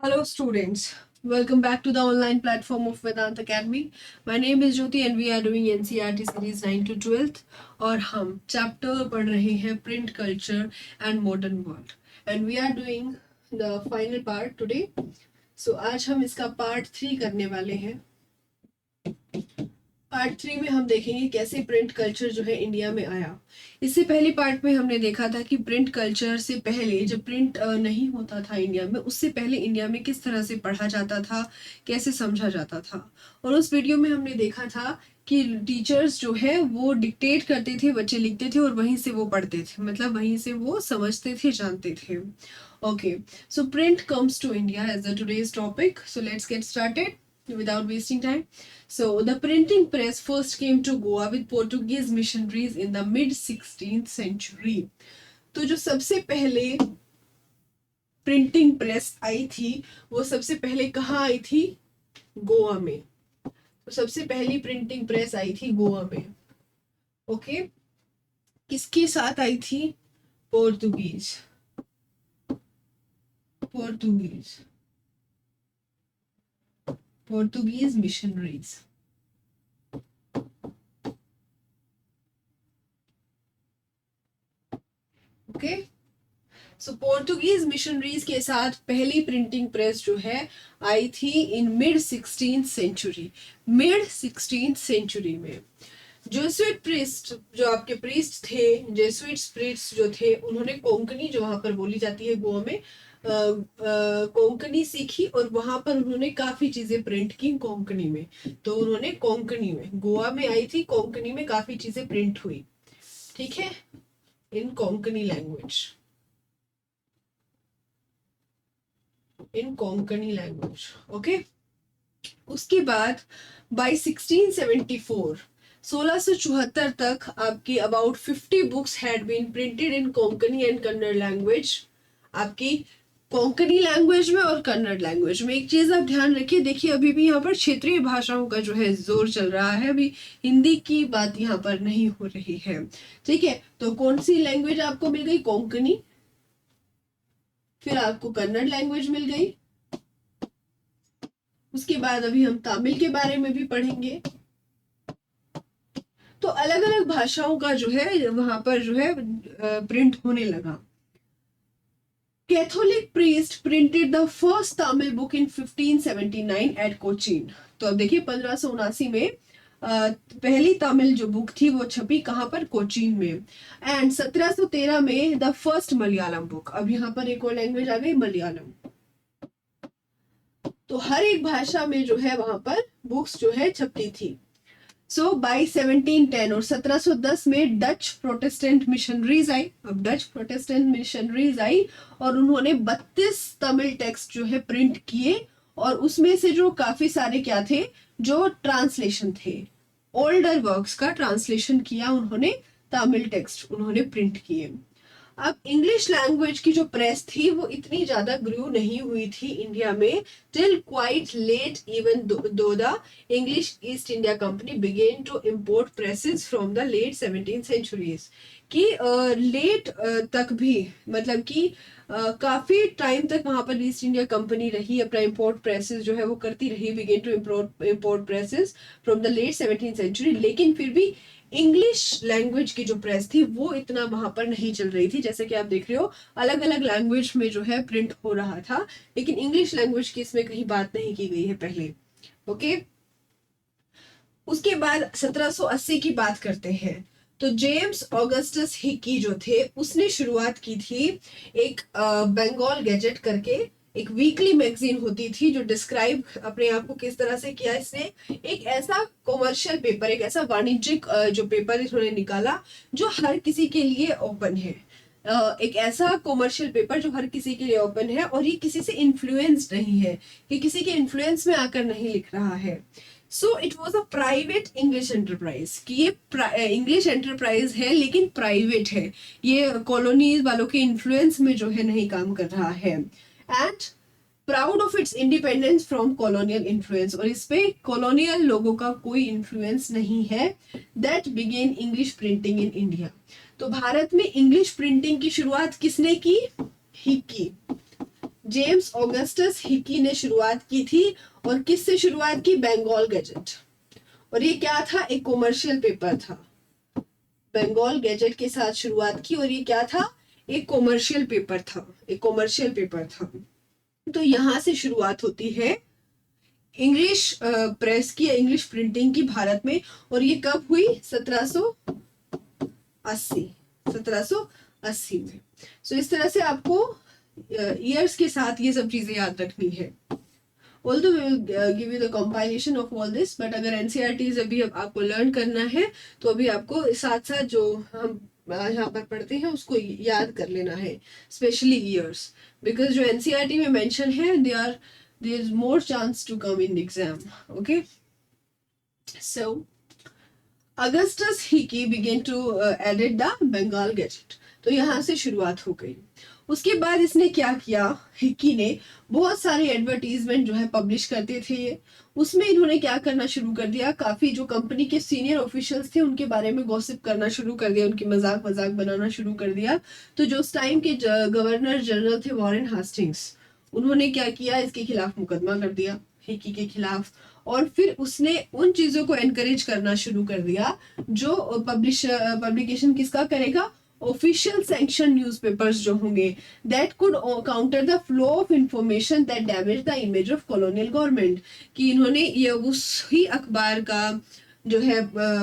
Hello, students. Welcome back to the online platform of Vedant Academy. My name is Jyoti and we are doing NCERT series 9 to 12th और हम chapter पढ़ रहे हैं print culture and modern world and we are doing the final part today. So आज हम इसका part 3 करने वाले हैं. पार्ट 3 में हम देखेंगे कैसे प्रिंट कल्चर जो है इंडिया में आया. इससे पहले पार्ट में हमने देखा था कि प्रिंट कल्चर से पहले जब प्रिंट नहीं होता था इंडिया में, उससे पहले इंडिया में किस तरह से पढ़ा जाता था, कैसे समझा जाता था. और उस वीडियो में हमने देखा था कि टीचर्स जो है वो डिक्टेट करते थे, बच्चे लिखते थे और वहीं से वो पढ़ते थे, मतलब वहीं से वो समझते थे, जानते थे. Okay, so print comes to India as the today's topic. So let's get started without wasting time. So the printing press first came to Goa with Portuguese missionaries in the mid 16th century. तो जो सबसे पहले printing press आई थी वो सबसे पहले कहाँ आई थी? गोवा में. तो सबसे पहली प्रिंटिंग प्रेस आई थी गोवा में. ओके, किसके साथ आई थी? Portuguese missionaries. Okay, so Portuguese missionaries के साथ पहली प्रिंटिंग प्रेस जो है आई थी in mid 16th century. Mid 16th century में जेसुइट प्रीस्ट, जो आपके प्रीस्ट थे, जेसुइट प्रीस्ट जो थे, उन्होंने कोंकणी, जो वहां पर बोली जाती है गोवा में, कोंकणी सीखी और वहां पर उन्होंने काफी चीजें प्रिंट की कोंकणी में. तो उन्होंने कोंकणी में, गोवा में आई थी, कोंकणी में काफी चीजें प्रिंट हुई. ठीक है, इन कोंकणी लैंग्वेज, ओके. उसके बाद बाय 1674, 1674 तक आपकी about 50 books had been printed in Konkani and Kannada language. आपकी कोंकणी लैंग्वेज में और कन्नड़ लैंग्वेज में. एक चीज आप ध्यान रखिए, देखिए अभी भी यहाँ पर क्षेत्रीय भाषाओं का जो है जोर चल रहा है, अभी हिंदी की बात यहाँ पर नहीं हो रही है. ठीक है, तो कौन सी लैंग्वेज आपको मिल गई? कोंकणी. फिर आपको कन्नड़ लैंग्वेज मिल गई. उसके बाद अभी हम तमिल के बारे में भी पढ़ेंगे. तो अलग अलग भाषाओं का जो है वहां पर जो है प्रिंट होने लगा. Catholic priest printed the first Tamil book in 1579 at Cochin. तो अब देखिए 1579 में पहली तमिल जो बुक थी वो छपी कहां पर? कोचीन में. एंड 1713 में द फर्स्ट मलयालम बुक. अब यहाँ पर एक और लैंग्वेज आ गई, मलयालम. तो हर एक भाषा में जो है वहां पर बुक्स जो है छपती थी. सो बाय 1710 और 1710 में डच प्रोटेस्टेंट मिशनरीज आई. अब डच प्रोटेस्टेंट मिशनरीज आई और उन्होंने 32 तमिल टेक्स्ट जो है प्रिंट किए. और उसमें से जो काफी सारे क्या थे? जो ट्रांसलेशन थे, ओल्डर वर्क्स का ट्रांसलेशन किया उन्होंने, तमिल टेक्स्ट उन्होंने प्रिंट किए. अब इंग्लिश लैंग्वेज की जो प्रेस थी वो इतनी ज्यादा ग्रू नहीं हुई थी इंडिया में till quite late, even though the English East India Company began to import presses from the late 17th centuries. कि लेट तक भी, मतलब कि काफी टाइम तक वहां पर ईस्ट इंडिया कंपनी रही, अपना इंपोर्ट प्रेसेस जो है वो करती रही, began to import presses from the late 17th century. लेकिन फिर भी इंग्लिश लैंग्वेज की जो प्रेस थी वो इतना वहां पर नहीं चल रही थी. जैसे कि आप देख रहे हो अलग अलग लैंग्वेज में जो है प्रिंट हो रहा था, लेकिन इंग्लिश लैंग्वेज की इसमें कहीं बात नहीं की गई है पहले. ओके, उसके बाद 1780 की बात करते हैं. तो जेम्स ऑगस्टस हिकी जो थे उसने शुरुआत की थी एक बंगाल गैजेट करके, एक वीकली मैगजीन होती थी जो डिस्क्राइब अपने आप को किस तरह से किया इसने. एक ऐसा कॉमर्शियल पेपर, एक ऐसा वाणिज्यिक जो पेपर इन्होंने निकाला जो हर किसी के लिए ओपन है. एक ऐसा कॉमर्शियल पेपर जो हर किसी के लिए ओपन है और ये किसी से इन्फ्लुएंस्ड नहीं है, कि किसी के इन्फ्लुएंस में आकर नहीं लिख रहा है. So it was a private English enterprise, कि ये इंग्लिश एंटरप्राइज है लेकिन प्राइवेट है, ये कॉलोनीज वालों के इन्फ्लुएंस में जो है नहीं काम कर रहा है. And proud of its independence from colonial influence, और इस पे कॉलोनियल लोगों का कोई इन्फ्लुएंस नहीं है. That began English printing in India. तो भारत में इंग्लिश प्रिंटिंग की शुरुआत किसने की? हिकी. जेम्स ऑगस्टस हिकी ने शुरुआत की थी। और किससे शुरुआत की? बंगाल गैजेट। और ये क्या था? एक कॉमर्शियल पेपर था। बंगाल गैजेट के साथ शुरुआत की और ये क्या था? एक कॉमर्शियल पेपर था, एक कॉमर्शियल पेपर था। तो यहाँ से शुरुआत होती है इंग्लिश प्रेस की, इंग्लिश प्रिंटिंग की भारत में। और ये कब हुई? 1780, 1780 में। सो इस तरह से आपको ईयर्स के साथ ये सब चीजें याद रखनी है। Although we will give you the compilation of all this, but अगर NCERTs अभी आपको लर्न करना है तो अभी आपको साथ साथ जो हम यहाँ पर पढ़ते हैं उसको याद कर लेना है, स्पेशली ईयर्स, बिकॉज जो NCERT में मेंशन है there is more chance to come in exam. Okay, so Augustus Hickey began to edit the Bengal Gazette. तो यहाँ से शुरुआत हो गई। उसके बाद इसने क्या किया? हिक्की ने बहुत सारे एडवर्टीजमेंट जो है पब्लिश करते थे। उसमें इन्होंने क्या करना शुरू कर दिया? काफी जो कंपनी के सीनियर ऑफिशियल्स थे उनके बारे में गॉसिप करना शुरू कर दिया, उनकी मजाक बनाना शुरू कर दिया। तो जो उस टाइम के गवर्नर जनरल थे वॉरेन हास्टिंग्स, उन्होंने क्या किया? इसके खिलाफ मुकदमा कर दिया, हिक्की के खिलाफ। और फिर उसने उन चीजों को एनकरेज करना शुरू कर दिया जो पब्लिकेशन किसका करेगा? ऑफिशियल सैंक्शन न्यूज़पेपर्स जो होंगे, that could counter the flow of information that damage the image of colonial government. कि इन्होंने ये उस ही अखबार का जो है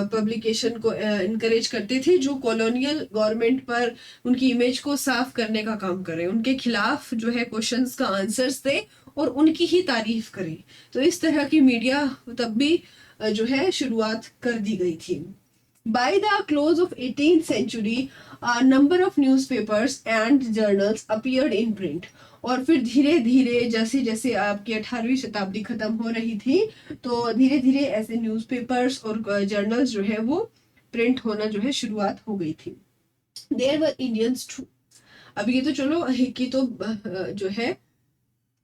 पब्लिकेशन को इनकरेज करते थे जो कॉलोनियल गवर्नमेंट पर उनकी इमेज को साफ करने का काम करे, उनके खिलाफ जो है क्वेश्चंस का आंसर्स दे और उनकी ही तारीफ करे। तो इस तरह की मीडिया तब भी जो है शुरुआत कर दी गई थी। By the close of 18th century, a number of newspapers and journals appeared in print. और फिर धीरे धीरे जैसे जैसे आपकी 18वीं शताब्दी खत्म हो रही थी तो धीरे धीरे ऐसे न्यूज़पेपर्स और जर्नल्स जो है वो प्रिंट होना जो है शुरुआत हो गई थी। There were Indians too. अब ये तो चलो हिक्की तो जो है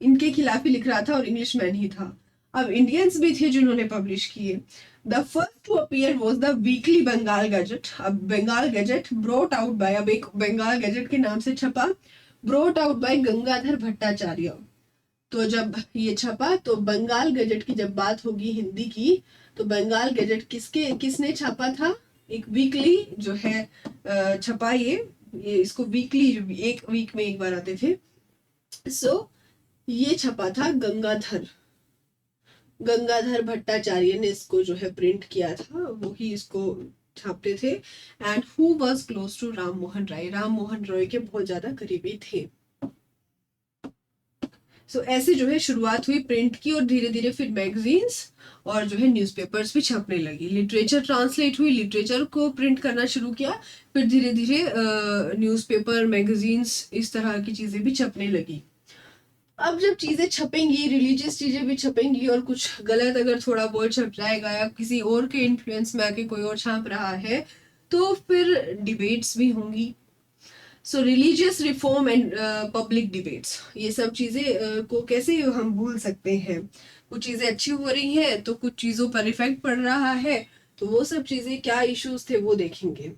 इनके खिलाफ ही लिख रहा था और इंग्लिश मैन ही था। अब इंडियंस भी थे जिन्होंने पब्लिश किए। The first to appear was the weekly Bengal gazette. अब Bengal gazette brought out by, अब एक बंगाल गैजेट के नाम से छपा, brought out by Gangadhar Bhattacharya. तो जब ये छपा तो बंगाल गैजेट की जब बात होगी हिंदी की तो बंगाल गैजेट किसने छापा था? एक वीकली जो है छपा ये इसको वीकली, एक वीक में एक बार आते थे। सो ये छपा था गंगाधर भट्टाचार्य ने इसको जो है प्रिंट किया था, वो ही इसको छापते थे। And who was close to Ram Mohan Roy, Ram Mohan Roy के बहुत ज्यादा करीबी थे। सो ऐसे जो है शुरुआत हुई प्रिंट की और धीरे धीरे फिर मैगजीन्स और जो है न्यूज़पेपर्स भी छपने लगी। लिटरेचर ट्रांसलेट हुई, लिटरेचर को प्रिंट करना शुरू किया, फिर धीरे धीरे न्यूज़पेपर, मैगजीन्स, इस तरह की चीजें भी छपने लगी। अब जब चीजें छपेंगी, रिलीजियस चीजें भी छपेंगी और कुछ गलत अगर थोड़ा बहुत छप जाएगा या किसी और के इन्फ्लुएंस में आके कोई और छाप रहा है तो फिर डिबेट्स भी होंगी। So religious reform and public debates, ये सब चीजें को कैसे हम भूल सकते हैं? कुछ चीजें अच्छी हो रही हैं तो कुछ चीजों पर इफेक्ट पड़ रहा है, तो वो सब चीजें क्या इश्यूज थे वो देखेंगे।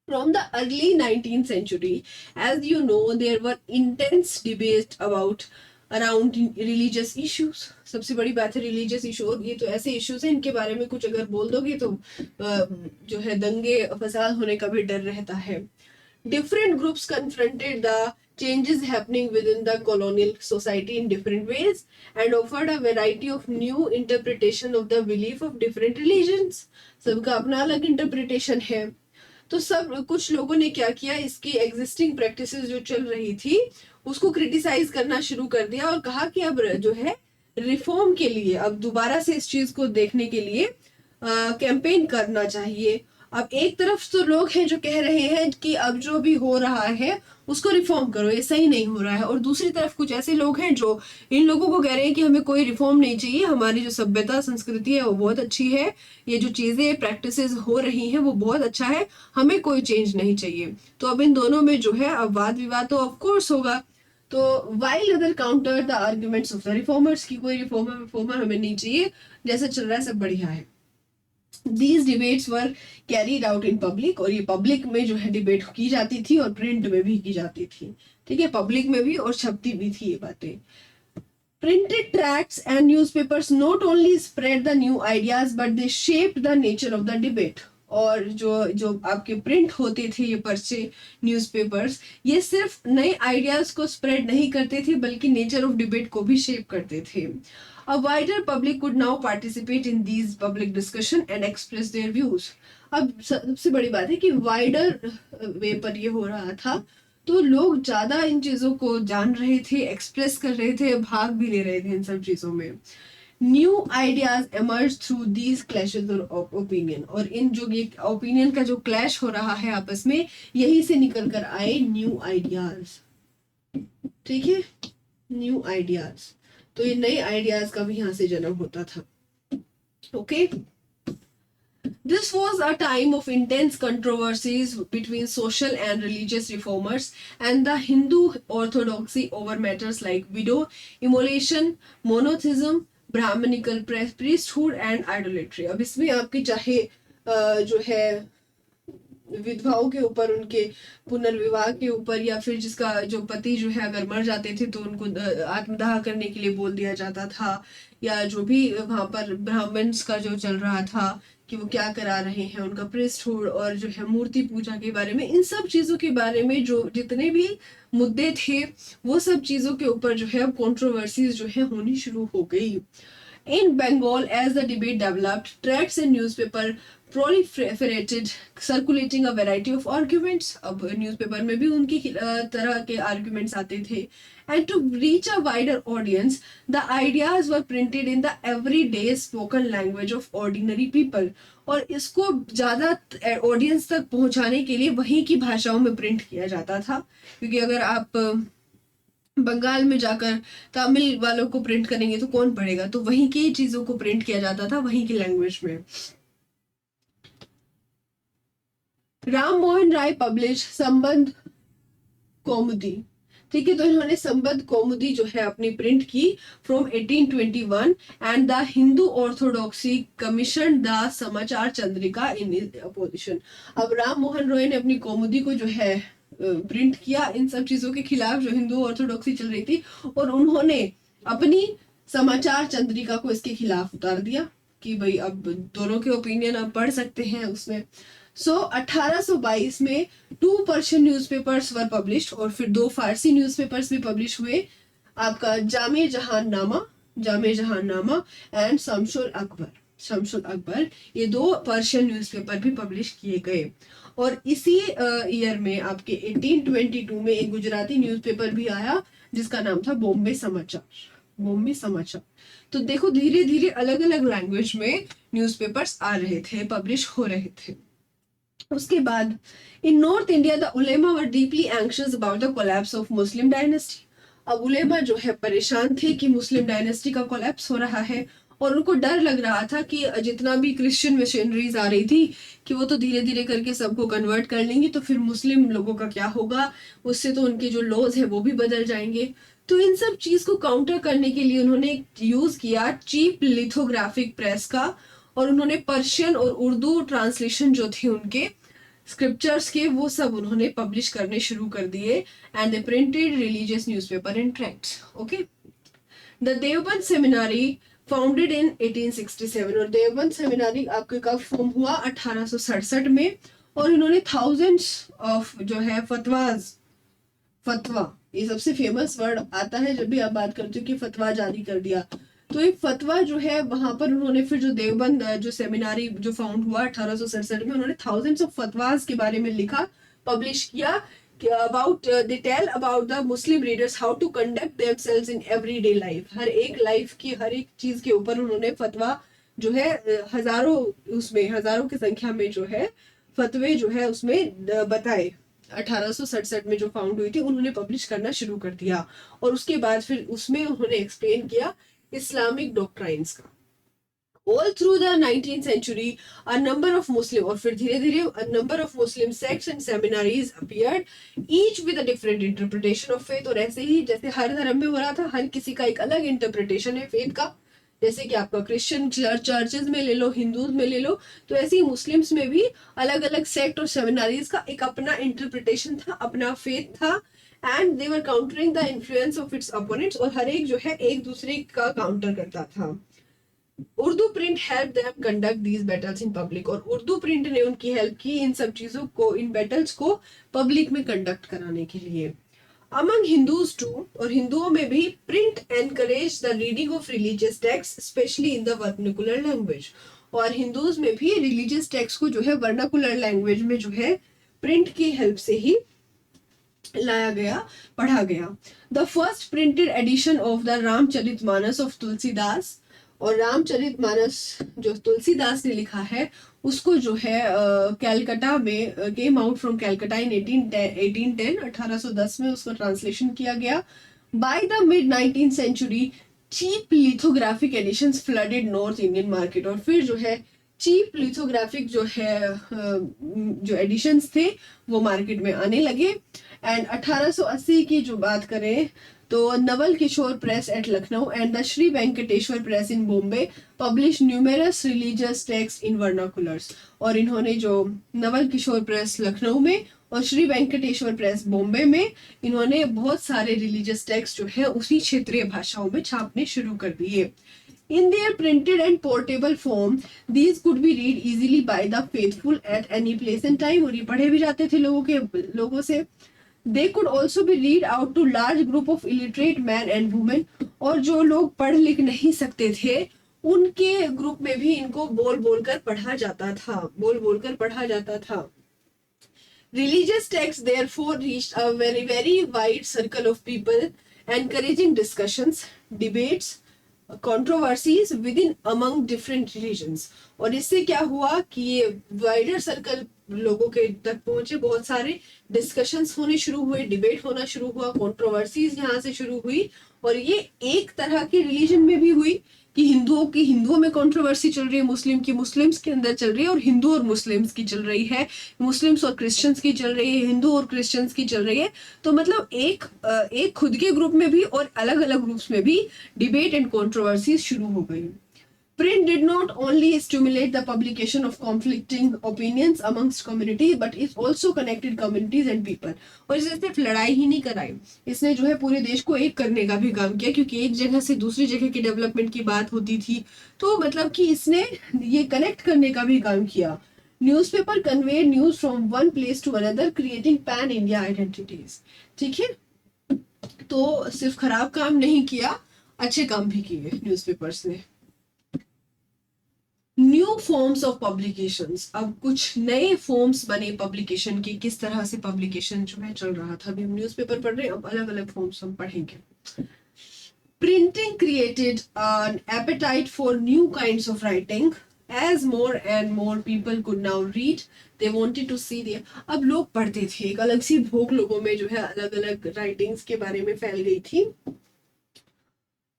From the early 19th century, as you know, there were intense debates around religious issues. सबसे बड़ी बात है रिलीजियस इशू, और ये तो ऐसे इश्यूज हैं इनके बारे में कुछ अगर बोल दोगे तो जो है दंगे फसाद होने का भी डर रहता है। Different groups confronted the changes happening within the colonial society in different ways and offered a variety of new interpretation of the belief of different religions. सबका अपना अलग इंटरप्रिटेशन है। तो सब कुछ लोगों ने क्या किया, इसकी एग्जिस्टिंग प्रैक्टिसेस जो चल रही थी उसको क्रिटिसाइज करना शुरू कर दिया और कहा कि अब जो है रिफॉर्म के लिए, अब दोबारा से इस चीज को देखने के लिए कैंपेन करना चाहिए। अब एक तरफ तो लोग हैं जो कह रहे हैं कि अब जो भी हो रहा है उसको रिफॉर्म करो, ये सही नहीं हो रहा है, और दूसरी तरफ कुछ ऐसे लोग हैं जो इन लोगों को कह रहे हैं कि हमें कोई रिफॉर्म नहीं चाहिए, हमारी जो सभ्यता संस्कृति है वो बहुत अच्छी है, ये जो चीजें प्रैक्टिसेस हो रही हैं वो बहुत अच्छा है, हमें कोई चेंज नहीं चाहिए। तो अब इन दोनों में जो है अब वाद विवाद तो ऑफकोर्स होगा। तो while other counter the arguments of the reformers की कोई रिफॉर्मर हमें नहीं चाहिए, जैसा चल रहा है सब बढ़िया है। These debates were carried out in public, और ये पब्लिक में जो है डिबेट की जाती थी और प्रिंट में भी की जाती थी, ठीक है, पब्लिक में भी और छपती भी थी ये बातें. Printed tracts and newspapers not only spread the new ideas but they shaped the nature of the debate. और जो जो आपके प्रिंट होते थे ये पर्चे न्यूज़पेपर्स, ये सिर्फ नए आइडियाज को स्प्रेड नहीं करते थे बल्कि नेचर ऑफ डिबेट को भी शेप करते थे. A wider public could now participate in these public discussion and express their views. अब सबसे बड़ी बात है कि वाइडर वे पर ये हो रहा था, तो लोग ज्यादा इन चीजों को जान रहे थे, एक्सप्रेस कर रहे थे, भाग भी ले रहे थे इन सब चीजों में. New ideas emerge through these clashes of opinion, और इन जो ये ओपिनियन का जो क्लैश हो रहा है आपस में, यही से निकल कर आए न्यू आइडियाज. ठीक है, न्यू आइडियाज, तो ये नए आइडियाज का भी यहाँ से जन्म होता था. Okay. This was a time of intense controversies between social and religious reformers and the Hindu orthodoxy over matters like widow, immolation, monotheism, Brahmanical priesthood and idolatry. अब इसमें आपकी चाहे जो है विधवाओं के ऊपर, उनके पुनर्विवाह के ऊपर, या फिर जिसका जो पति जो है अगर मर जाते थे तो उनको आत्मदाह करने के लिए बोल दिया जाता था, या जो भी वहां पर ब्राह्मण्स का जो चल रहा था कि वो क्या करा रहे हैं, उनका प्रीस्टहुड और जो है मूर्ति पूजा के बारे में, इन सब चीजों के बारे में जो जितने भी मुद्दे थे वो सब चीजों के ऊपर जो है कंट्रोवर्सीज जो है होनी शुरू हो गई. In Bengal, as the debate developed, tracts and newspaper proliferated, circulating a variety of arguments. अब न्यूज़पेपर में भी उनकी तरह के arguments आते थे. And to reach a wider audience, the ideas were printed in the everyday spoken language of ordinary people. और इसको ज़्यादा audience तक पहुंचाने के लिए वहीं की भाषाओं में प्रिंट किया जाता था, क्योंकि अगर आप बंगाल में जाकर तमिल वालों को प्रिंट करेंगे तो कौन पढ़ेगा, तो वहीं की चीजों को प्रिंट किया जाता था वहीं की लैंग्वेज में. राम मोहन राय पब्लिश संबंध कौमुदी. ठीक है, तो इन्होंने संबंध कौमुदी जो है अपनी प्रिंट की from 1821 and the Hindu orthodoxy commission the समाचार चंद्रिका इन अपोजिशन. अब राम मोहन रॉय ने अपनी कौमुदी को जो है प्रिंट किया इन सब चीजों के खिलाफ जो हिंदू ऑर्थोडॉक्सी चल रही थी, और उन्होंने अपनी समाचार चंद्रिका को इसके खिलाफ उतार दिया कि भाई अब दोनों के ओपिनियन आप पढ़ सकते हैं उसमें. 1822 में 2 पर्शियन न्यूज़पेपर्स वर पब्लिश्ड, और फिर 2 फारसी न्यूज़पेपर्स भी पब्लिश हुए, आपका जामे जहान नामा एंड शमसुल अकबर. ये 2 पर्शियन न्यूज़पेपर भी पब्लिश किए गए. और इसी ईयर में आपके 1822 में एक गुजराती न्यूज़पेपर भी आया जिसका नाम था बॉम्बे समाचार. तो देखो धीरे धीरे अलग अलग लैंग्वेज में न्यूज़पेपर्स आ रहे थे, पब्लिश हो रहे थे. उसके बाद in north India the ulema were deeply anxious about the collapse of Muslim dynasty. अब उलेमा जो है परेशान थे कि मुस्लिम डायनेस्टी का कोलैप्स हो रहा है, और उनको डर लग रहा था कि जितना भी क्रिश्चियन मिशनरीज आ रही थी कि वो तो धीरे धीरे करके सबको कन्वर्ट कर लेंगी, तो फिर मुस्लिम लोगों का क्या होगा, उससे तो उनके जो लॉज है वो भी बदल जाएंगे. तो इन सब चीज को काउंटर करने के लिए उन्होंने यूज किया चीप लिथोग्राफिक प्रेस का, और उन्होंने पर्शियन और उर्दू ट्रांसलेशन जो थे उनके स्क्रिप्चर्स के वो सब उन्होंने पब्लिश करने शुरू कर दिए. And they printed religious newspaper and tracts. Okay. The Deoband seminary founded in 1867, और देवबंद सेमिनारी आपके कब फॉर्म हुआ 1867 में, और इन्होंने थाउजेंड्स ऑफ जो है फतवा ये सबसे फेमस वर्ड आता है जब भी आप बात करते हो कि फतवा जारी कर दिया. तो एक फतवा जो है वहां पर उन्होंने फिर जो देवबंद जो सेमिनारी जो फाउंड हुआ 1867 में, उन्होंने थाउजेंड्स ऑफ फतवाज के बारे में लिखा, पब्लिश किया about they tell about the Muslim readers how to conduct themselves in everyday life. हर एक लाइफ की हर एक चीज के ऊपर उन्होंने फतवा जो है हजारों की संख्या में जो है फतवे जो है उसमें बताए. 1867 में जो फाउंड हुई थी उन्होंने पब्लिश करना शुरू कर दिया, और उसके बाद फिर उसमें उन्होंने एक्सप्लेन किया इस्लामिक डॉक्ट्राइन्स का. All through the 19th century, a number of Muslim, और फिर धीरे धीरे a number of Muslim sects and seminaries appeared, each with a different interpretation of faith. और ऐसे ही जैसे हर धर्म में हो रहा था, हर किसी का एक अलग इंटरप्रिटेशन है फेथ का, जैसे कि आपका क्रिश्चियन चर्चेज में ले लो, हिंदूज में ले लो, तो ऐसे ही मुस्लिम्स में भी अलग अलग सेक्ट और सेमिनारीज का एक अपना इंटरप्रिटेशन था, अपना फेथ था, and they were countering the influence of its opponents, और हर एक जो है एक दूसरे का काउंटर करता था। Urdu print help them conduct these battles in public, और उर्दू प्रिंट ने उनकी हेल्प की इन सब चीजों को, इन बैटल्स को पब्लिक में कंडक्ट कराने के लिए। Among Hindus too, और हिंदुओं में भी, print encourage the reading of religious texts, especially in the vernacular language. और हिंदूज में भी रिलीजियस टेक्स्ट को जो है वर्नाकुलर लैंग्वेज में जो है प्रिंट की हेल्प से ही लाया गया, पढ़ा गया। The first printed edition of the Ramcharitmanas of Tulsidas, और रामचरितमानस जो तुलसीदास ने लिखा है उसको जो है कैलकाटा में came out from Calcutta in 1810 1810 में उसका ट्रांसलेशन किया गया। By the mid 19th century cheap lithographic editions flooded north Indian market, और फिर जो है चीप लिथोग्राफिक जो है जो एडिशंस थे वो मार्केट में आने लगे। एंड 1880 की जो बात करें तो Naval Kishore press at Lucknow and the Shri Venkateshwar press in Bombay publish numerous religious text in vernaculars, और इन्होंने जो नवल किशोर प्रेस लखनऊ में और श्री वेंकटेश्वर प्रेस बॉम्बे में इन्होंने बहुत सारे रिलीजियस टेक्स्ट जो है उसी क्षेत्रीय भाषाओं में छापने शुरू कर दिए। In their printed and portable form, these could be read easily by the faithful at any place and time, और ये पढ़े भी जाते थे लोगों से। They could also be read out to large group of illiterate men and women, और जो लोग पढ़ लिख नहीं सकते थे उनके ग्रुप में भी इनको बोल बोल कर पढ़ा जाता था। Religious texts therefore reached a very very wide circle of people, encouraging discussions, debates, controversies with in among different religions, और इससे क्या हुआ कि ये वाइडर सर्कल लोगों के तक पहुंचे, बहुत सारे डिस्कशंस होने शुरू हुए, डिबेट होना शुरू हुआ, कंट्रोवर्सीज यहाँ से शुरू हुई, और ये एक तरह की रिलीजन में भी हुई कि हिंदुओं में कंट्रोवर्सी चल रही है, मुस्लिम की मुस्लिम्स के अंदर चल रही है, और हिंदू और मुस्लिम्स की चल रही है, मुस्लिम्स और क्रिश्चियंस की चल रही है, हिंदू और क्रिश्चियंस की चल रही है। तो मतलब एक खुद के ग्रुप में भी और अलग अलग ग्रुप्स में भी डिबेट एंड कंट्रोवर्सीज शुरू हो गई। Print did not only stimulate the publication of conflicting opinions amongst communities, but it also connected communities and people. और इसने सिर्फ लड़ाई ही नहीं कराई, इसने जो है पूरे देश को एक करने का भी काम किया, क्योंकि एक जगह से दूसरी जगह की डेवलपमेंट की बात होती थी, तो मतलब कि इसने ये कनेक्ट करने का भी काम किया। Newspaper convey news from one place to another, creating pan India identities. ठीक है, तो सिर्फ खराब काम नहीं किया, अच्छे काम भी किए न्यूज़पेपर्स ने। न्यू फॉर्म्स ऑफ पब्लिकेशंस, अब कुछ नए फॉर्म्स बने पब्लिकेशन की, किस तरह से पब्लिकेशन जो है चल रहा था। अभी हम न्यूज़पेपर पढ़ रहे हैं, अब अलग अलग फॉर्म्स हम पढ़ेंगे। Printing created an apatite for new kinds of writing, as more and more people could now read, they wanted to see the, अब लोग पढ़ते थे, एक अलग सी भूख लोगों में जो है अलग अलग राइटिंग्स के बारे में फैल गई थी,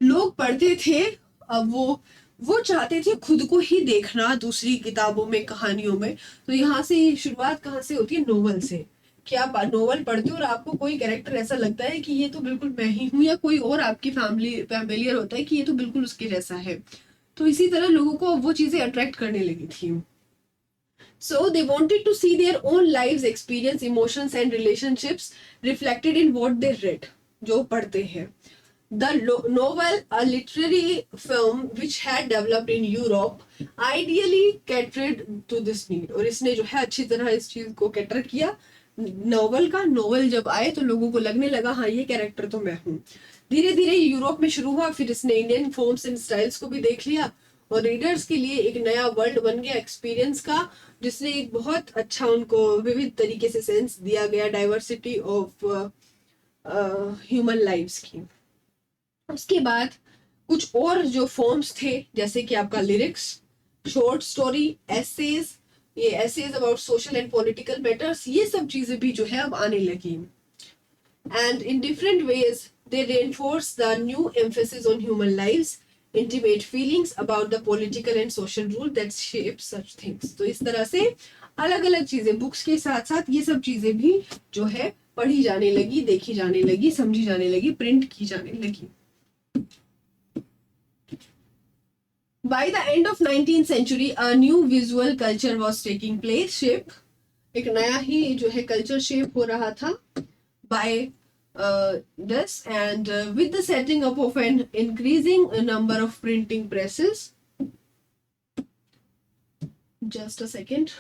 लोग पढ़ते थे। अब वो चाहते थे खुद को ही देखना दूसरी किताबों में, कहानियों में। तो यहाँ से शुरुआत कहाँ से होती है? नोवेल से, कि आप नोवेल पढ़ते हो और आपको कोई कैरेक्टर ऐसा लगता है कि ये तो बिल्कुल मैं ही हूँ, या कोई और आपकी फैमिलियर होता है कि ये तो बिल्कुल उसके जैसा है। तो इसी तरह लोगों को वो चीजें अट्रैक्ट करने लगी थी। So they wanted to see their own lives, experience, emotions and relationships reflected in what they read, जो पढ़ते हैं। The novel, a literary film which had developed in Europe, ideally catered to this need, और इसने जो है अच्छी तरह इस चीज को कैटर किया नोवेल जब आए तो लोगों को लगने लगा हाँ ये कैरेक्टर तो मैं हूँ। धीरे धीरे यूरोप में शुरू हुआ, फिर इसने इंडियन फॉर्म्स एंड स्टाइल्स को भी देख लिया, और रीडर्स के लिए एक नया वर्ल्ड बन गया एक्सपीरियंस का, जिसने एक बहुत अच्छा उनको विविध तरीके से सेंस दिया गया डाइवर्सिटी ऑफ ह्यूमन लाइव्स की। उसके बाद कुछ और जो फॉर्म्स थे, जैसे कि आपका लिरिक्स, शॉर्ट स्टोरी, एसेज, ये essays about social and political matters, ये सब चीजें भी जो है अब आने लगी। And in different ways they reinforce the new emphasis on human lives, intimate feelings about the political and social rule that shape such things। तो इस तरह से अलग अलग चीजें बुक्स के साथ साथ ये सब चीजें भी जो है पढ़ी जाने लगी, देखी जाने लगी, समझी जाने लगी, प्रिंट की जाने लगी। By the end of 19th century, a new visual culture was taking place, shape. एक नया ही जो है कल्चर शेप हो रहा था by this, and with the setting up of an increasing number of printing presses. Just a second.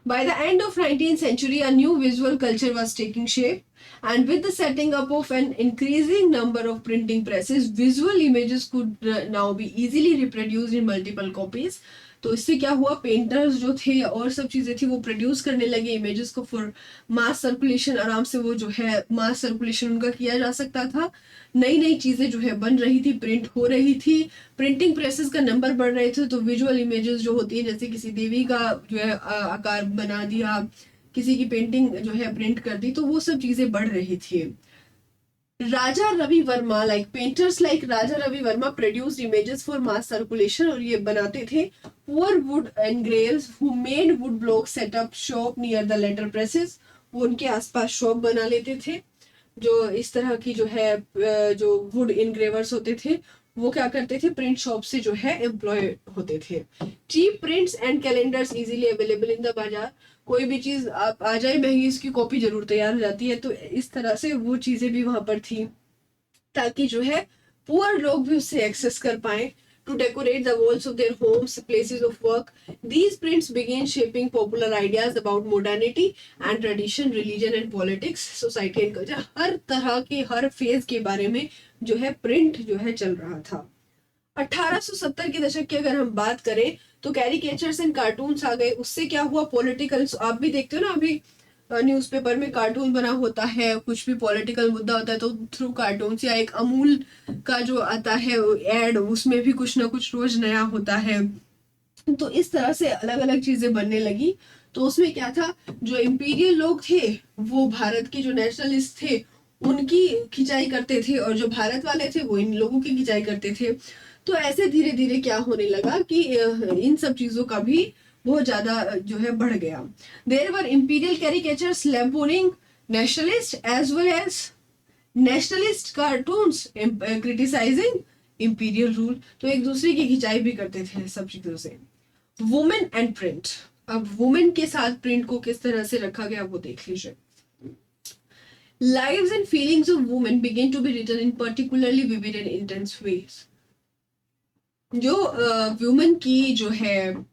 By the end of 19th century, a new visual culture was taking shape, and with the setting up of an increasing number of printing presses, visual images could now be easily reproduced in multiple copies. तो इससे क्या हुआ, painters जो थे और सब चीजें थी वो प्रोड्यूस करने लगे इमेजेस को फॉर मास सर्कुलेशन, आराम से वो जो है मास सर्कुलेशन उनका किया जा सकता था। नई नई चीजें जो है बन रही थी, प्रिंट हो रही थी, प्रिंटिंग प्रेसेस का नंबर बढ़ रहे थे, तो विजुअल इमेजेस जो होती है जैसे किसी देवी का जो है आकार बना दिया, किसी की पेंटिंग जो है प्रिंट कर दी, तो वो सब चीजें बढ़ रही थी। Raja Ravi Varma, like painters like Raja Ravi Varma produced images for mass circulation, और ये बनाते थे poor wood engraves who made wood block set up shop near the letter presses, वो उनके आसपास शॉप बना लेते थे। जो इस तरह की जो है जो वुड इनग्रेवर्स होते थे वो क्या करते थे, प्रिंट शॉप से जो है एम्प्लॉय होते थे। Cheap prints and calendars easily available in the bazaar, कोई भी चीज आप आ जाए महंगी, इसकी कॉपी जरूर तैयार हो जाती है, तो इस तरह से वो चीजें भी वहां पर थी ताकि जो है पुअर लोग भी उससे एक्सेस कर पाए। To decorate the walls of their homes, places of work, these prints began shaping popular ideas about modernity and tradition, religion and politics, society and culture. हर तरह के हर फेज के बारे में जो है प्रिंट जो है चल रहा था। 1870 के दशक की अगर हम बात करें तो कैरिकेचर्स एंड कार्टून्स आ गए। उससे क्या हुआ, पॉलिटिकल, आप भी देखते हो ना अभी न्यूज़पेपर में कार्टून बना होता है, कुछ भी पॉलिटिकल मुद्दा होता है तो थ्रू कार्टून्स, या एक अमूल का जो आता है एड, उसमें भी कुछ ना कुछ रोज नया होता है। तो इस तरह से अलग अलग चीजें बनने लगी। तो उसमें क्या था, जो इंपीरियल लोग थे वो भारत के जो नेशनलिस्ट थे उनकी खिंचाई करते थे, और जो भारत वाले थे वो इन लोगों की खिंचाई करते थे। तो ऐसे धीरे धीरे क्या होने लगा कि इन सब चीजों का भी बहुत ज्यादा जो है बढ़ गया। There were imperial caricatures lampooning nationalist as well as nationalist cartoons criticising imperial rule, तो एक दूसरे की खिंचाई भी करते थे सब चीजों से। वुमेन एंड प्रिंट, अब वुमेन के साथ प्रिंट को किस तरह से रखा गया वो देख लीजिए। Lives and feelings of women begin to be written in particularly vivid and intense ways. जो वुमेन की जो है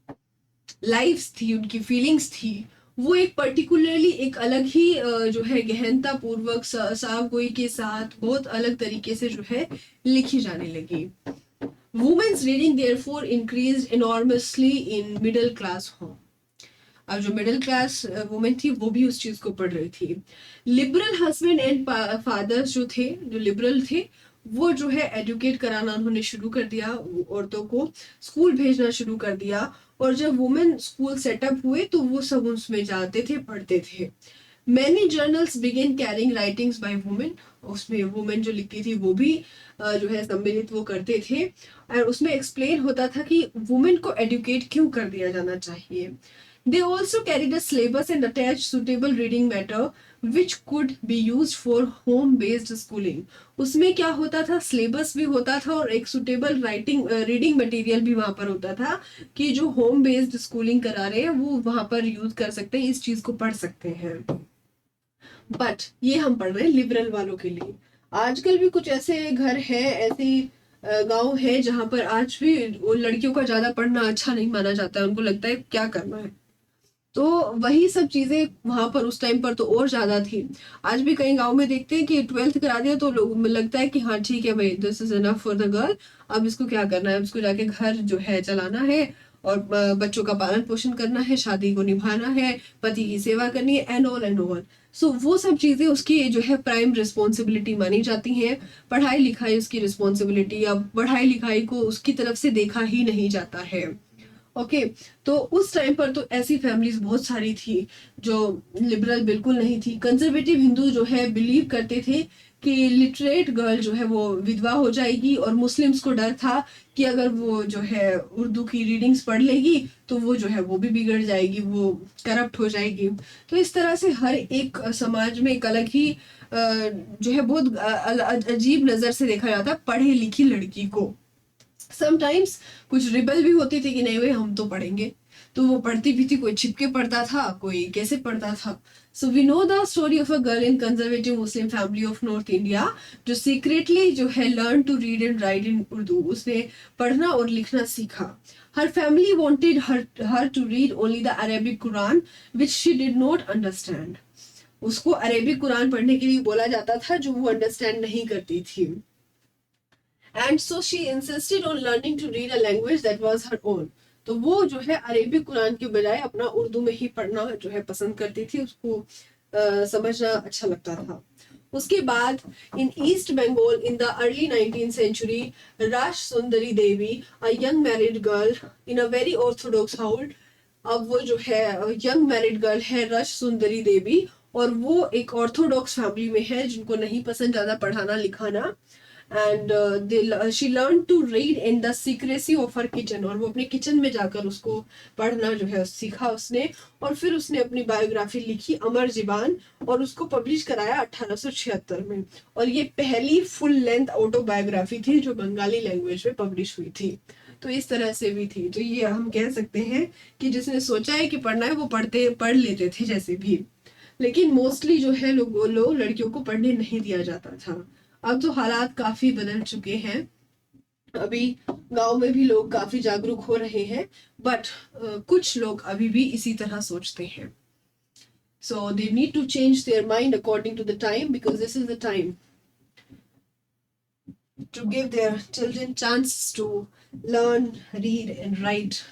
लाइफ्स थी, उनकी फीलिंग्स थी, वो एक पर्टिकुलरली एक अलग ही जो है गहनता पूर्वक सावगोई के साथ बहुत अलग तरीके से जो है लिखी जाने लगी। Women's reading therefore increased enormously in middle class home. अब जो मिडिल क्लास वुमेन थी वो भी उस चीज को पढ़ रही थी। लिबरल हस्बैंड एंड फादर्स जो थे, जो लिबरल थे, वो जो है एजुकेट कराना उन्होंने शुरू कर दिया, औरतों को स्कूल भेजना शुरू कर दिया, और जब वुमेन स्कूल सेटअप हुए तो वो सब उसमें जाते थे, पढ़ते थे। Many journals began carrying writings by women, उसमें वुमेन जो लिखती थी वो भी जो है सम्मिलित वो करते थे, और उसमें एक्सप्लेन होता था कि वुमेन को एडुकेट क्यों कर दिया जाना चाहिए। They also carried a syllabus and attached suitable reading matter which could be used for home-based schooling. उसमें क्या होता था, सिलेबस भी होता था और एक सुटेबल रीडिंग मटेरियल भी वहां पर होता था कि जो होम बेस्ड स्कूलिंग करा रहे हैं वो वहां पर यूज कर सकते हैं, इस चीज को पढ़ सकते हैं। बट ये हम पढ़ रहे हैं लिबरल वालों के लिए। आजकल भी कुछ ऐसे घर है, ऐसी गांव है जहां पर आज भी लड़कियों का ज्यादा पढ़ना अच्छा नहीं माना जाता है, उनको लगता है क्या करना है। तो वही सब चीजें वहां पर उस टाइम पर तो और ज्यादा थी। आज भी कई गांव में देखते हैं कि 12th करा दिया तो लोग लगता है कि हाँ ठीक है भाई, this is enough for the girl, अब इसको क्या करना है, इसको जाके घर जो है चलाना है और बच्चों का पालन पोषण करना है, शादी को निभाना है, पति की सेवा करनी है, एंड ऑल एंड ऑल। सो वो सब चीजें उसकी जो है प्राइम रिस्पॉन्सिबिलिटी मानी जाती हैं। पढ़ाई लिखाई उसकी रिस्पॉन्सिबिलिटी, अब पढ़ाई लिखाई को उसकी तरफ से देखा ही नहीं जाता है। ओके, तो उस टाइम पर तो ऐसी फैमिलीज बहुत सारी थी जो लिबरल बिल्कुल नहीं थी। कंजर्वेटिव हिंदू जो है बिलीव करते थे कि लिटरेट गर्ल जो है वो विधवा हो जाएगी, और मुस्लिम्स को डर था कि अगर वो जो है उर्दू की रीडिंग्स पढ़ लेगी तो वो जो है वो भी बिगड़ जाएगी, वो करप्ट हो जाएगी। तो इस तरह से हर एक समाज में एक अलग ही जो है बहुत अजीब नजर से देखा जाता है पढ़ी लिखी लड़की को। समटाइम्स कुछ रिबल भी होती थी कि नहीं भाई हम तो पढ़ेंगे, तो वो पढ़ती भी थी, कोई छिपके पढ़ता था, कोई कैसे पढ़ता था। So we know the story of a girl in conservative Muslim family of north India, जो सीक्रेटली जो है learn to read and write in Urdu, उसने पढ़ना और लिखना सीखा। Her family wanted her to read only the Arabic Quran which she did not understand. उसको Arabic कुरान पढ़ने के लिए बोला जाता था जो वो अंडरस्टैंड नहीं करती थी। And so she insisted on learning to read a language that was her own. तो वो जो है अरेबिक कुरान के बजाय अपना उर्दू में ही पढ़ना जो है पसंद करती थी, उसको समझना अच्छा लगता था। उसके बाद in East Bengal in the early 19th century, Rashsundari Devi, a young married girl in a very orthodox house. अब वो जो है यंग मैरिड गर्ल है रश सुंदरी देवी, और वो एक ऑर्थोडॉक्स फैमिली में है जिनको नहीं पसंद ज्यादा पढ़ाना लिखाना। And she learn to read in the secrecy of her kitchen, और वो अपने किचन में जाकर उसको पढ़ना जो है सीखा उसने। और फिर उसने अपनी बायोग्राफी लिखी अमर जीबान, और उसको पब्लिश कराया 1876 में। और ये पहली फुल लेंथ ऑटोबायोग्राफी थी जो बंगाली लैंग्वेज में पब्लिश हुई थी। तो इस तरह से भी थी। तो ये हम कह सकते हैं कि जिसने सोचा है कि पढ़ना है वो पढ़ लेते थे जैसे भी। लेकिन मोस्टली जो है लोग लड़कियों को पढ़ने नहीं दिया जाता था। अब तो हालात काफी बदल चुके हैं, अभी गांव में भी लोग काफी जागरूक हो रहे हैं, बट कुछ लोग अभी भी इसी तरह सोचते हैं। So they need to change their mind according to the time, because this is the time to give their children chances to learn, read and write.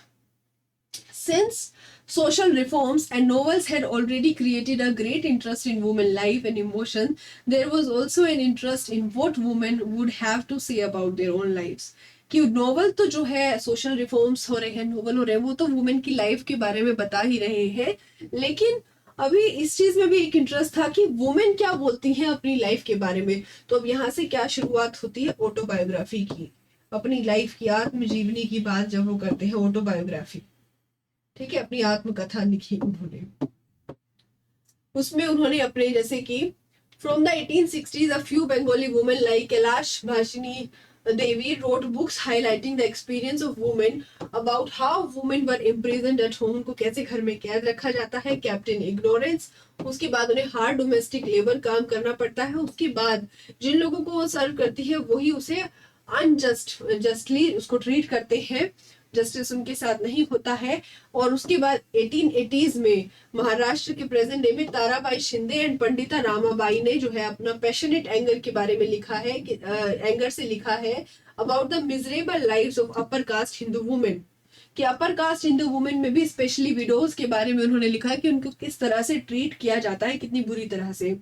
Since social reforms and novels had already created a great interest in women life and emotion, there was also an interest in what women would have to say about their own lives. कि novel तो जो है social reforms हो रहे हैं, novel हो रहे हैं, वो तो वुमेन की लाइफ के बारे में बता ही रहे हैं। लेकिन अभी इस चीज में भी एक इंटरेस्ट था कि वुमेन क्या बोलती हैं अपनी लाइफ के बारे में। तो अब यहाँ से क्या शुरुआत होती है ऑटोबायोग्राफी की, अपनी लाइफ की आत्मजीवनी की बात जब वो करते हैं ऑटोबायोग्राफी, ठीक है, अपनी आत्मकथा लिखी उन्होंने। उसमें उन्होंने अपने जैसे कि from the 1860s a few Bengali women like Kailash Bhashini Devi wrote books highlighting the experience of women about how women were imprisoned at home, उनको कैसे घर में कैद रखा जाता है, कैप्टन इग्नोरेंस। उसके बाद उन्हें हार्ड डोमेस्टिक लेबर काम करना पड़ता है। उसके बाद जिन लोगों को वो सर्व करती है वही उसे जस्टली उसको ट्रीट करते हैं, जस्टिस उनके साथ नहीं होता है। और उसके बाद 1880s में महाराष्ट्र के प्रेजेंट डे में ताराबाई शिंदे एंड पंडिता रामाबाई ने जो है अपना पैशनेट एंगर के बारे में लिखा है कि एंगर से लिखा है about the miserable lives of upper caste Hindu women, कि अपर कास्ट हिंदू वुमेन में भी स्पेशली विडोज के बारे में उन्होंने लिखा है कि उनको किस तरह से ट्रीट किया जाता है, कितनी बुरी तरह से।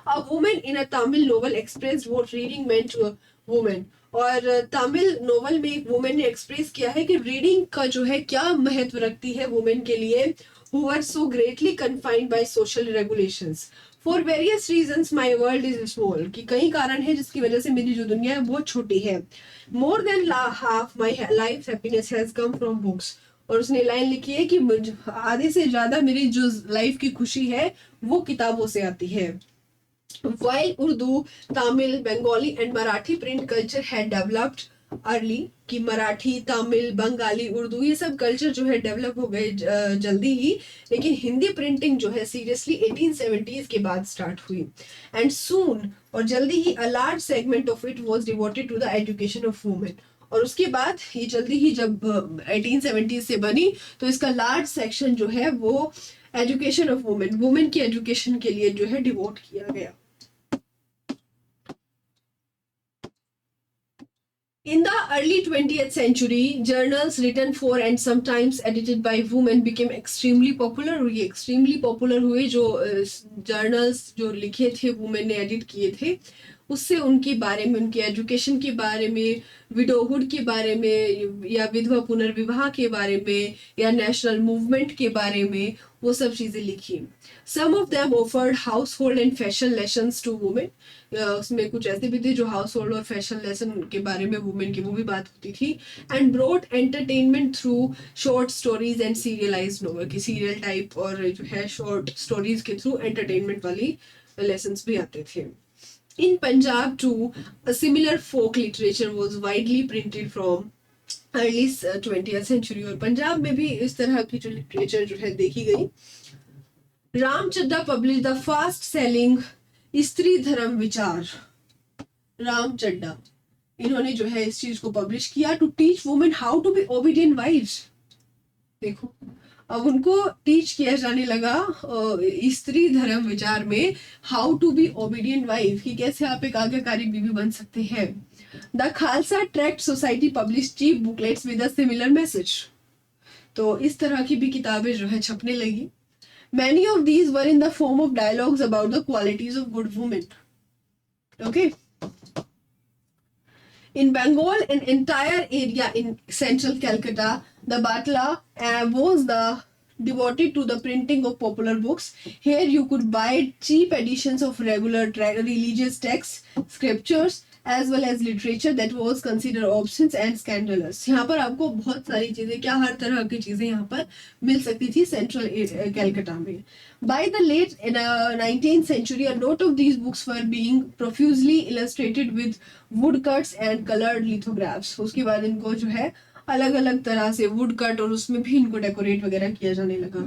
A women in a Tamil novel expressed what reading meant to women, और तमिल नोवेल में एक वुमेन ने एक्सप्रेस किया है कि रीडिंग का जो है क्या महत्व रखती है वुमेन के लिए, who are so greatly confined by social regulations. For various reasons my world is small, कि कई कारण है जिसकी वजह से मेरी जो दुनिया है बहुत छोटी है। More than half my life happiness has come from books, और उसने लाइन लिखी है कि आधे से ज्यादा मेरी जो लाइफ की खुशी है वो किताबों से आती है। While Urdu, Tamil, Bengali and Marathi print culture had developed early, कि मराठी, तमिल, बंगाली, उर्दू ये सब कल्चर जो है डेवलप हो गए जल्दी ही, लेकिन हिंदी प्रिंटिंग जो है सीरियसली 1870s के बाद स्टार्ट हुई। एंड सून, और जल्दी ही, a large segment of it was devoted to the education of women, और उसके बाद ये जल्दी ही जब 1870s से बनी तो इसका लार्ज सेक्शन जो है वो एजुकेशन ऑफ वुमेन, वुमेन की एजुकेशन के लिए जो है डिवोट किया गया। In the early 20th century, journals written for and sometimes edited by women became extremely popular, और ये extremely popular हुए जो journals जो लिखे थे women ने edit किए थे। उससे उनके बारे में, उनके एजुकेशन के बारे में, विडोहुड के बारे में, या विधवा पुनर्विवाह के बारे में, या नेशनल मूवमेंट के बारे में, वो सब चीजें लिखी। Some of them offered household and fashion lessons to women. उसमें कुछ ऐसे भी थे जो हाउस होल्ड और फैशन लेसन के बारे में वुमेन की वो भी बात होती थी। And broad entertainment through short stories and serialised novel, की सीरियल टाइप और जो है शॉर्ट स्टोरीज के थ्रू एंटरटेनमेंट वाली लेसन्स भी आते थे। In Punjab too, a similar folk literature was widely printed from early 20th century, और पंजाब में भी इस तरह की जो लिटरेचर जो है देखी गई। Ram Chadha publish the fast selling Stri Dharm विचार। राम चड्ढा इन्होंने जो है इस चीज को पब्लिश किया, to teach women how to be obedient wives. देखो अब उनको टीच किया जाने लगा स्त्री धर्म विचार में how to be obedient wife, कि कैसे आप एक आज्ञाकारी बीवी बन सकते हैं। The Khalsa tract society publish cheap booklets with a similar message. तो इस तरह की भी किताबें जो है छपने लगी। Many of these were in the form of dialogues about the qualities of good women. Okay, in Bengal, an entire area in central Calcutta, the Batla was devoted to the printing of popular books. Here you could buy cheap editions of regular religious texts, scriptures, as well as literature that was considered obscene and scandalous. यहाँ पर आपको बहुत सारी चीजें, क्या हर तरह की चीजें यहाँ पर मिल सकती थी सेंट्रल कैलकाटा में. By the late 19th century, a lot of these books were being profusely illustrated with woodcuts and colored lithographs. उसके बाद इनको जो है अलग अलग तरह से वुड कट और उसमें भी इनको डेकोरेट वगैरह किया जाने लगा.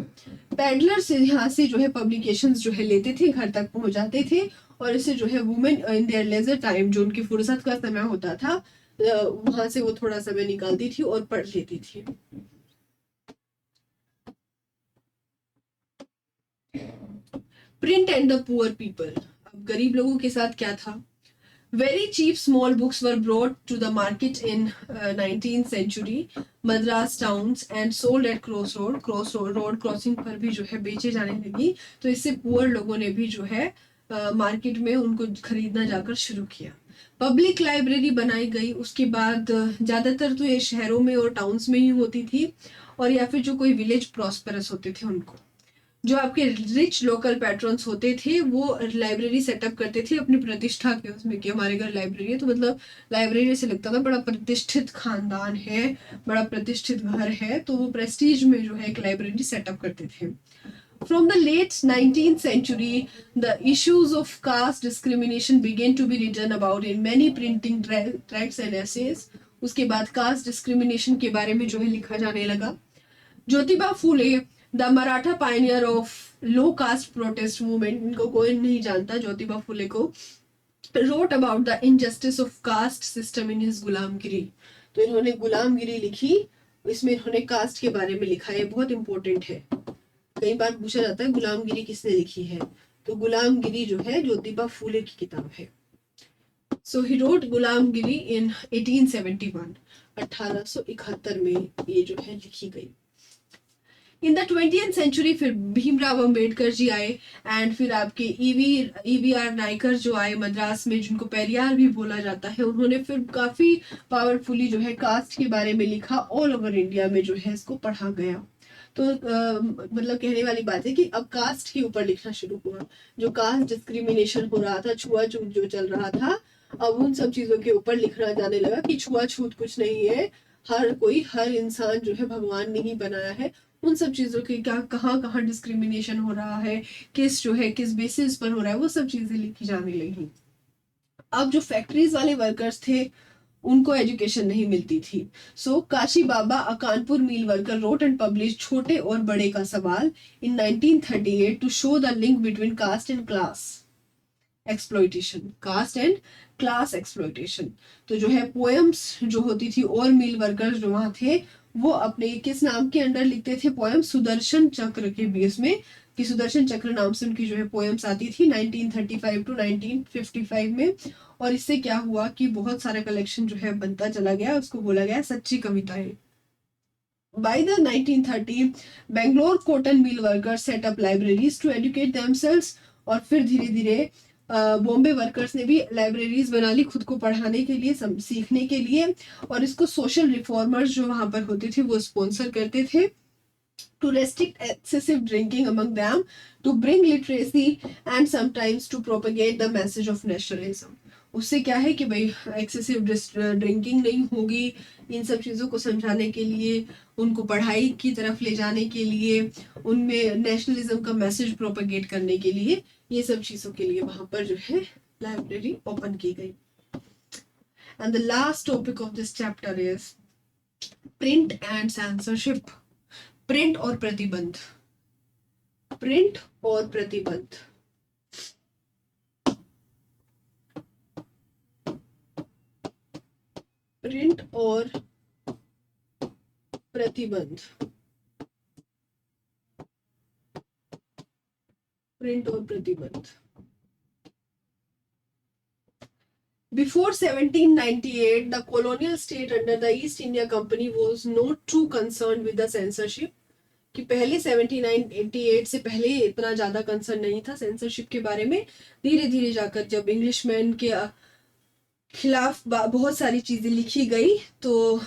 पैडलर्स यहाँ से जो है पब्लिकेशंस जो है लेते थे, घर तक पहुंचाते थे, और इससे जो है women in their leisure time, जो उनकी फुर्सत का समय होता था, वहां से वो थोड़ा समय निकालती थी और पढ़ लेती थी. Print and the poor people. अब गरीब लोगों के साथ क्या था? Very cheap small books were brought to the market in 19th century Madras towns and sold at road crossing पर भी जो है बेचे जाने लगी. तो इससे पुअर लोगों ने भी जो है मार्केट में उनको खरीदना जाकर शुरू किया. पब्लिक लाइब्रेरी बनाई गई. उसके बाद ज्यादातर तो ये शहरों में और टाउन्स में ही होती थी, और या फिर जो कोई विलेज प्रॉस्पेरस होते थे उनको, जो आपके रिच लोकल पैट्रन्स होते थे, वो लाइब्रेरी सेटअप करते थे अपनी प्रतिष्ठा के उसमें कि हमारे घर लाइब्रेरी है. तो मतलब लाइब्रेरी से लगता था बड़ा प्रतिष्ठित खानदान है, बड़ा प्रतिष्ठित घर है, तो वो प्रेस्टीज में जो है एक लाइब्रेरी सेटअप करते थे. From the late 19th century, the issues of caste discrimination began to be written about in many printing tracts and essays. उसके बाद कास्ट डिस्क्रिमिनेशन के बारे में जो है लिखा जाने लगा. Jyotiba Phule, the Maratha pioneer of low caste protest movement, इनको कोई नहीं जानता ज्योतिबा फूले को, wrote about the injustice of caste system in his Gulamgiri. तो इन्होंने गुलामगिरी लिखी, इसमें इन्होंने कास्ट के बारे में लिखा है. बहुत इंपॉर्टेंट है, कई बार पूछा जाता है गुलामगिरी किसने लिखी है. तो गुलामगिरी जो है ज्योतिबा फूले की किताब है. सो ही रोट गुलामगिरी इन 1871, 1871 में ये जो है लिखी गई. इन द 20th सेंचुरी फिर भीमराव अंबेडकर जी आए, एंड फिर आपके ईवीआर नायकर जो आए मद्रास में, जिनको पेरियार भी बोला जाता है. उन्होंने फिर काफी पावरफुली जो है कास्ट के बारे में लिखा. ऑल ओवर इंडिया में जो है इसको पढ़ा गया. तो मतलब कहने वाली बात है कि अब कास्ट के ऊपर लिखना शुरू हुआ. जो कास्ट डिस्क्रिमिनेशन हो रहा था, छुआछूत जो चल रहा था, अब उन सब चीजों के ऊपर लिखना जाने लगा कि छुआछूत कुछ नहीं है, हर इंसान जो है भगवान ने ही बनाया है. उन सब चीजों की क्या कहाँ डिस्क्रिमिनेशन हो रहा है, किस बेसिस पर हो रहा है, वो सब चीजें लिखी जाने लगी. अब जो फैक्ट्रीज वाले वर्कर्स थे उनको एजुकेशन नहीं मिलती थी. So Kashi Baba, a Kanpur mill worker, wrote and publish छोटे और बड़े का सवाल in 1938 to show the link between caste and class exploitation. Caste and class exploitation. तो जो है पोएम्स जो होती थी, और मिल वर्कर्स जो वहां थे, वो अपने किस नाम के अंडर लिखते थे पोएम? सुदर्शन चक्र के बेस में, कि सुदर्शन चक्र नाम से उनकी जो है पोएम्स आती थी 1935 टू 1955 में. और इससे क्या हुआ कि बहुत सारा कलेक्शन जो है बनता चला गया, उसको बोला गया सच्ची कविताएं. By the 1930 Bangalore cotton mill workers set up libraries to educate themselves. और फिर धीरे धीरे बॉम्बे वर्कर्स ने भी लाइब्रेरीज बना ली खुद को पढ़ाने के लिए, सीखने के लिए, और इसको सोशल रिफॉर्मर्स जो वहां पर होते थे वो स्पॉन्सर करते थे, to restrict excessive drinking among them, to bring literacy and sometimes to propagate the message of nationalism. उससे क्या है कि भाई एक्सेसिव ड्रिंकिंग नहीं होगी, इन सब चीज़ों को समझाने के लिए, उनको पढ़ाई की तरफ ले जाने के लिए, उनमें नेशनलिज्म का मैसेज प्रोपेगेट करने के लिए, ये सब चीज़ों के लिए वहां पर जो है लाइब्रेरी ओपन की गई. And the last topic of this chapter is print and censorship. Print और प्रतिबंध. प्रिंट और प्रतिबंध. प्रिंट और प्रतिबंध. प्रिंट और प्रतिबंध. Before 1798, the colonial state under the East India Company was not too concerned with the censorship. कि पहले 1798 से पहले इतना ज़्यादा कंसर्न नहीं था सेंसरशिप के बारे में. धीरे धीरे जाकर जब इंग्लिशमैन के खिलाफ बहुत सारी चीज़ें लिखी गई तो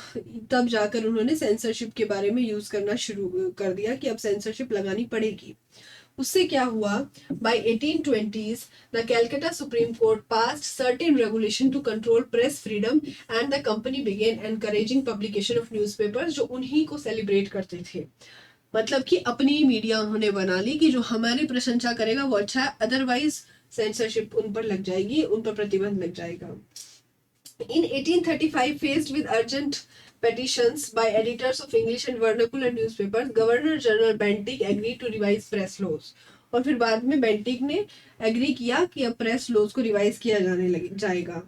तब जाकर उन्होंने सेंसरशिप के बारे में यूज़ करना शुरू कर दिया कि अब सेंसरशिप लगानी पड़ेगी. उससे क्या हुआ, by 1820s the Calcutta supreme court passed certain regulation to control press freedom and the company began encouraging publication of newspapers, जो उन्हीं को सेलिब्रेट करते थे. मतलब कि अपनी मीडिया उन्होंने बना ली कि जो हमारी प्रशंसा करेगा वो अच्छा है, अदरवाइज सेंसरशिप उन पर लग जाएगी, उन पर प्रतिबंध लग जाएगा. In 1835, faced with urgent petitions by editors of English and vernacular newspapers, Governor General Bentinck agreed to revise press laws. और फिर बाद में बेंटिक ने एग्री किया कि अब प्रेस लॉज को रिवाइज किया जाएगा.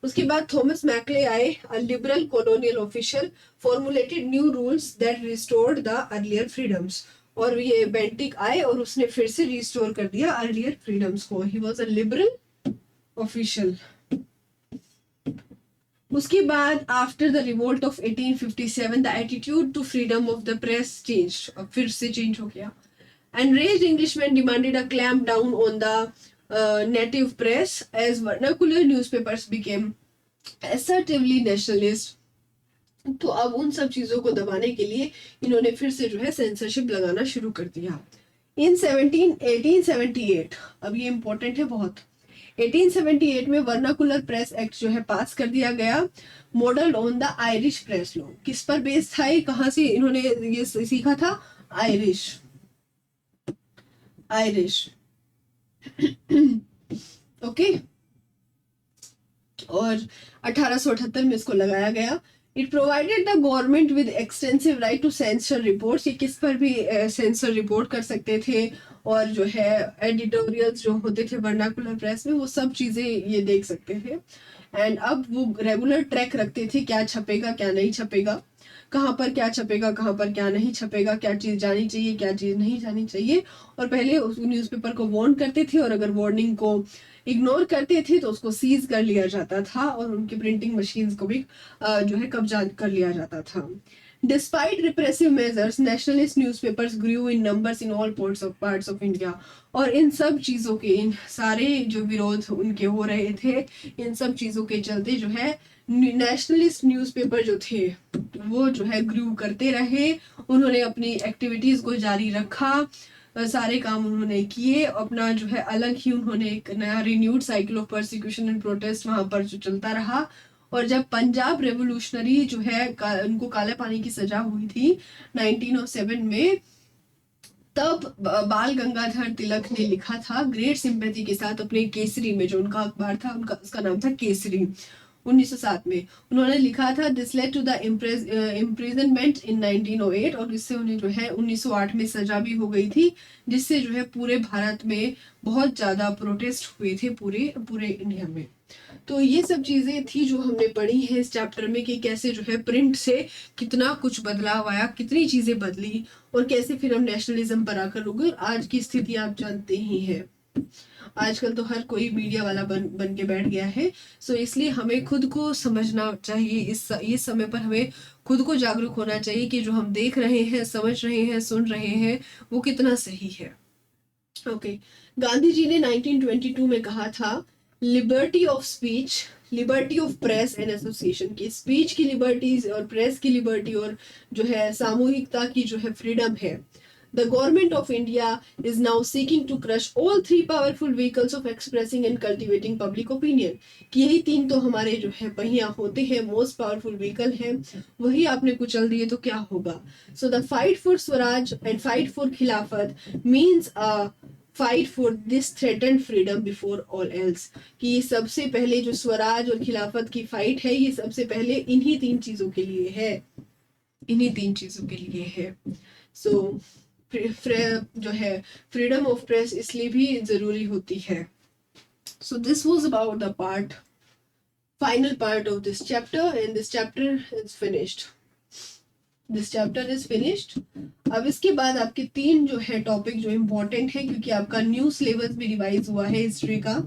उसके बाद थॉमस मैकले आए, a liberal colonial official, formulated new rules that restored the earlier freedoms. और ये बेंटिक आए और उसने फिर से रिस्टोर कर दिया अर्लियर फ्रीडम्स को. He was a liberal official. उसके बाद after the revolt of 1857 the attitude to freedom of the press change, अब फिर से चेंज हो गया. Enraged Englishmen demanded a clamp down on the native press as vernacular newspapers became assertively nationalist. तो अब उन सब चीजों को दबाने के लिए इन्होंने फिर से जो है सेंसरशिप लगाना शुरू कर दिया. इन 1878, अब ये इम्पोर्टेंट है बहुत, 1878 में वर्नाकुलर प्रेस एक्ट जो है पास कर दिया गया, modelled on the Irish press law. किस पर बेस्ड था ये, कहाँ से इन्होंने ये सीखा था, आयरिश. ओके. और 1878 में इसको लगाया गया. It provided the government with extensive right to sensor reports. ये किस पर भी सेंसर रिपोर्ट कर सकते थे, और जो है एडिटोरियल्स जो होते थे वर्नाकुलर प्रेस में वो सब चीजें ये देख सकते थे. एंड अब वो रेगुलर ट्रैक रखते थे, क्या छपेगा क्या नहीं छपेगा, कहाँ पर क्या छपेगा कहाँ पर क्या नहीं छपेगा, क्या चीज जानी चाहिए क्या चीज नहीं जानी चाहिए. और पहले उस न्यूज़पेपर को वार्न करते थे, और अगर वार्निंग को इग्नोर करते थे तो उसको सीज कर लिया जाता था, और उनकी प्रिंटिंग मशीन्स को भी जो है कब्जा कर लिया जाता था. Despite repressive measures, nationalist newspapers grew in numbers in all parts of India. और इन सब चीज़ों के, इन सारे जो विरोध उनके हो रहे थे, इन सब चीज़ों के चलते जो है नेशनलिस्ट न्यूज़पेपर जो थे वो जो है ग्रू करते रहे. उन्होंने अपनी एक्टिविटीज़ को जारी रखा, सारे काम उन्होंने किए. अपना जो है अलग ही उन्होंने एक नया renewed cycle of persecution and protest वहाँ पर जो चलता रहा. और जब पंजाब रेवोल्यूशनरी जो है उनको काले पानी की सजा हुई थी 1907 में, तब बाल गंगाधर तिलक ने लिखा था ग्रेट सिंपैथी के साथ अपने केसरी में, जो उनका अखबार था उसका नाम था केसरी, 1907 में उन्होंने लिखा था this led to the imprisonment in 1908. और इससे उन्हें जो है 1908 में सजा भी हो गई थी, जिससे जो है पूरे भारत में बहुत ज्यादा प्रोटेस्ट हुए थे, पूरे इंडिया में. तो ये सब चीजें थी जो हमने पढ़ी है इस चैप्टर में, कि कैसे जो है प्रिंट से कितना कुछ बदलाव आया, कितनी चीजें बदली, और कैसे फिर हम नेशनलिज्म पर आकर रुके. आज की स्थिति आप जानते ही हैं, आजकल तो हर कोई मीडिया वाला बन के बैठ गया है. सो इसलिए हमें खुद को समझना चाहिए, इस समय पर हमें खुद को जागरूक होना चाहिए कि जो हम देख रहे हैं, समझ रहे हैं, सुन रहे हैं, वो कितना सही है. ओके, गांधी जी ने 1922 में कहा था liberty of speech, liberty of press and association, की स्पीच की लिबर्टी और प्रेस की लिबर्टी और जो है सामूहिकता की जो है फ्रीडम है। The government of India is now seeking to crush all three powerful vehicles of expressing and cultivating public opinion. कि यही तीन तो हमारे जो है पहिया होते हैं, मोस्ट पावरफुल व्हीकल हैं, वही आपने कुचल दिए तो क्या होगा। So the fight for Swaraj and fight for Khilafat means a fight for this threatened freedom before all else. कि सबसे पहले जो स्वराज और खिलाफत की फाइट है, ये सबसे पहले इन्हीं तीन चीजों के लिए है, इन्हीं तीन चीजों के लिए है। सो जो है फ्रीडम ऑफ प्रेस इसलिए भी जरूरी होती है। So this was about the part, final part of this chapter, and this chapter is finished, this chapter is finished. अब इसके बाद आपके तीन जो है टॉपिक जो इम्पोर्टेंट है, क्योंकि आपका न्यू सिलेबस भी रिवाइज हुआ है हिस्ट्री का।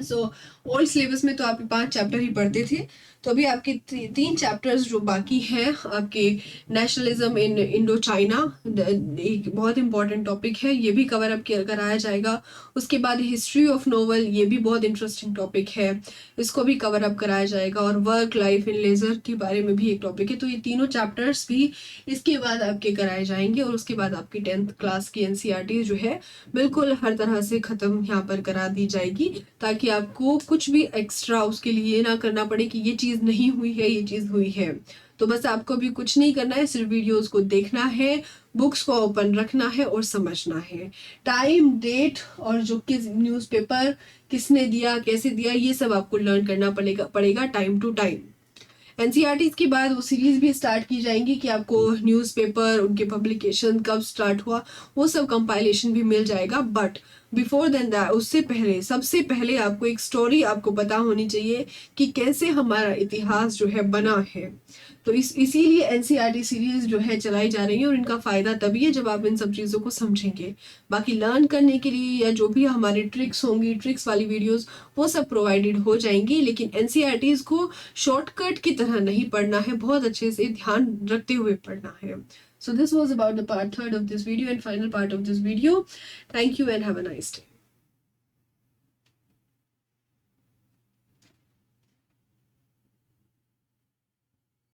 सो ओल्ड सिलेबस में तो आप 5 चैप्टर ही पढ़ते थे, तो अभी आपके 3 चैप्टर्स जो बाकी हैं, आपके नेशनलिज्म इन इंडो चाइना, एक बहुत इंपॉर्टेंट टॉपिक है, ये भी कवर अप कराया जाएगा। उसके बाद हिस्ट्री ऑफ नोवेल, ये भी बहुत इंटरेस्टिंग टॉपिक है, इसको भी कवर अप कराया जाएगा। और वर्क लाइफ इन लेजर के बारे में भी एक टॉपिक है। तो ये तीनों चैप्टर्स भी इसके बाद आपके कराए जाएंगे, और उसके बाद आपकी 10th क्लास की एनसीईआरटी जो है बिल्कुल हर तरह से खत्म यहाँ पर करा दी जाएगी, ताकि आपको कुछ भी एक्स्ट्रा उसके लिए ना करना पड़े कि ये चीज नहीं हुई है, ये चीज हुई है। तो बस आपको भी कुछ नहीं करना है, सिर्फ वीडियोस को देखना है, बुक्स को ओपन रखना है और समझना है। टाइम, डेट और जो किस न्यूज़पेपर किसने दिया, कैसे दिया, ये सब आपको लर्न करना पड़ेगा टाइम टू टाइम। एनसीईआरटी के बाद वो सीरीज भी स्टार्ट की जाएंगी कि आपको न्यूज़पेपर, उनके पब्लिकेशन कब स्टार्ट हुआ, वो सब कंपाइलेशन भी मिल जाएगा। बट बिफोर देन दैट, उससे पहले, सबसे पहले आपको एक स्टोरी आपको पता होनी चाहिए कि कैसे हमारा इतिहास जो है बना है। तो इसीलिए एनसीईआरटी सीरीज जो है चलाई जा रही है, और इनका फायदा तभी है जब आप इन सब चीज़ों को समझेंगे। बाकी लर्न करने के लिए या जो भी हमारे ट्रिक्स होंगी, ट्रिक्स वाली वीडियोस, वो सब प्रोवाइडेड हो जाएंगी, लेकिन एनसीईआरटीज को शॉर्टकट की तरह नहीं पढ़ना है, बहुत अच्छे से ध्यान रखते हुए पढ़ना है। So this was about the part 3rd of this video and final part of this video. Thank you and have a nice day.